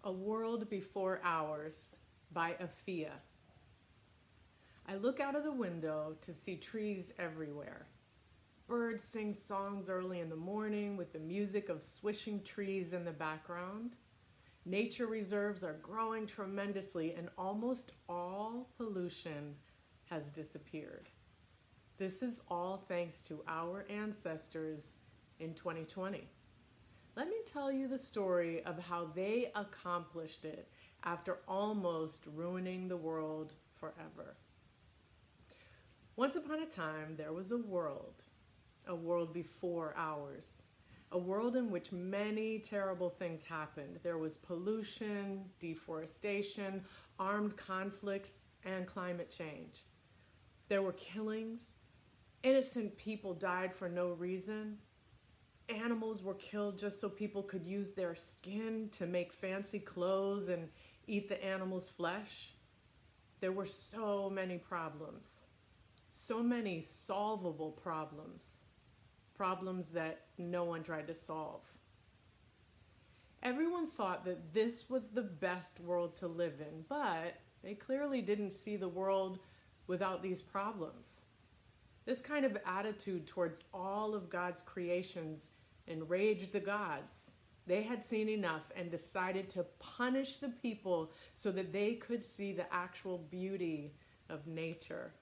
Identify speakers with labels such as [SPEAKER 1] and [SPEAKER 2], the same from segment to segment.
[SPEAKER 1] A World Before Ours by Afia. I look out of the window to see trees everywhere. Birds sing songs early in the morning with the music of swishing trees in the background. Nature reserves are growing tremendously and almost all pollution has disappeared. This is all thanks to our ancestors in 2020. Let me tell you the story of how they accomplished it after almost ruining the world forever. Once upon a time, there was a world before ours, a world in which many terrible things happened. There was pollution, deforestation, armed conflicts, and climate change. There were killings. Innocent people died for no reason. Animals were killed just so people could use their skin to make fancy clothes and eat the animal's flesh. There were so many problems, so many solvable problems, problems that no one tried to solve. Everyone thought that this was the best world to live in, but they clearly didn't see the world without these problems. This kind of attitude towards all of God's creations enraged the gods. They had seen enough and decided to punish the people so that they could see the actual beauty of nature.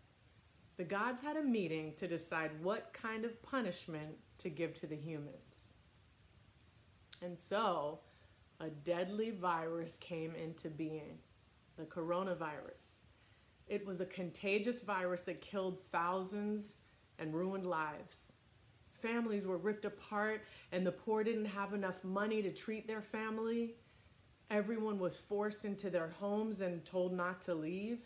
[SPEAKER 1] The gods had a meeting to decide what kind of punishment to give to the humans. And so, a deadly virus came into being, the coronavirus. It was a contagious virus that killed thousands and ruined lives. Families were ripped apart and the poor didn't have enough money to treat their family. Everyone was forced into their homes and told not to leave.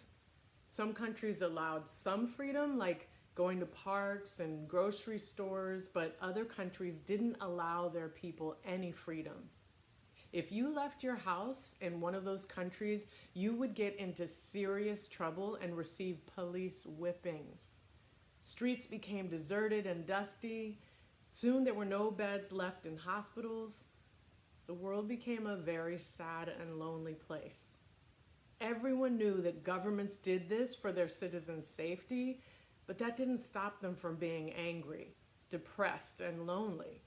[SPEAKER 1] Some countries allowed some freedom, like going to parks and grocery stores, but other countries didn't allow their people any freedom. If you left your house in one of those countries, you would get into serious trouble and receive police whippings. Streets became deserted and dusty. Soon there were no beds left in hospitals. The world became a very sad and lonely place. Everyone knew that governments did this for their citizens' safety, but that didn't stop them from being angry, depressed, and lonely.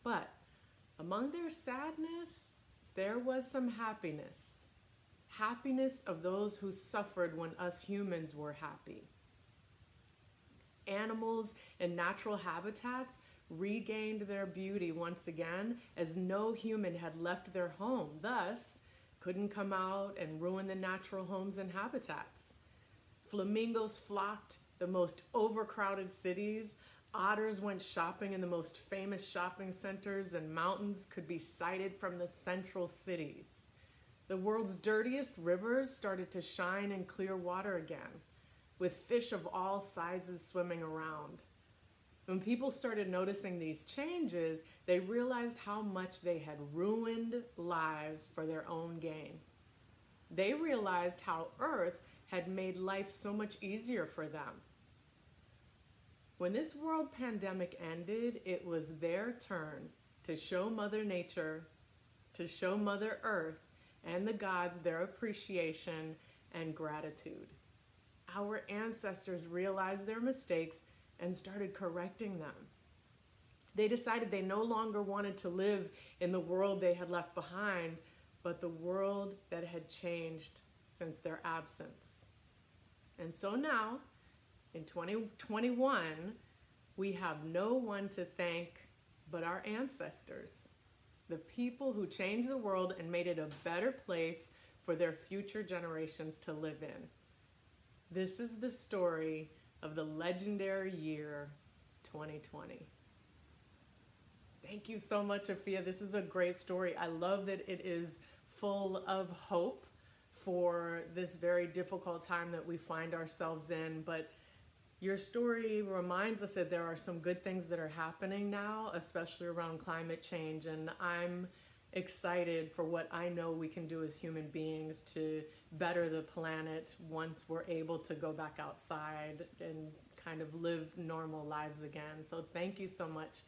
[SPEAKER 1] But among their sadness, there was some happiness. Happiness of those who suffered when us humans were happy. Animals and natural habitats regained their beauty once again, as no human had left their home, thus couldn't come out and ruin the natural homes and habitats. Flamingos flocked the most overcrowded cities. Otters went shopping in the most famous shopping centers, and mountains could be sighted from the central cities. The world's dirtiest rivers started to shine in clear water again, with fish of all sizes swimming around. When people started noticing these changes, they realized how much they had ruined lives for their own gain. They realized how Earth had made life so much easier for them. When this world pandemic ended, it was their turn to show Mother Nature, to show Mother Earth and the gods their appreciation and gratitude. Our ancestors realized their mistakes and started correcting them. They decided they no longer wanted to live in the world they had left behind, but the world that had changed since their absence. And so now, in 2021, we have no one to thank but our ancestors, the people who changed the world and made it a better place for their future generations to live in. This is the story of the legendary year 2020. Thank you so much, Afia. This is a great story. I love that it is full of hope for this very difficult time that we find ourselves in. But your story reminds us that there are some good things that are happening now, especially around climate change. And I'm excited for what I know we can do as human beings to better the planet once we're able to go back outside and kind of live normal lives again. So thank you so much.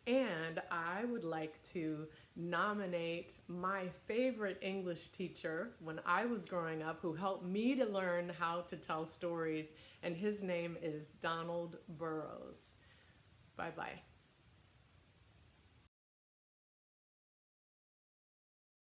[SPEAKER 1] And I would like to nominate my favorite English teacher when I was growing up who helped me to learn how to tell stories, and his name is Donald Burrows. Bye-bye.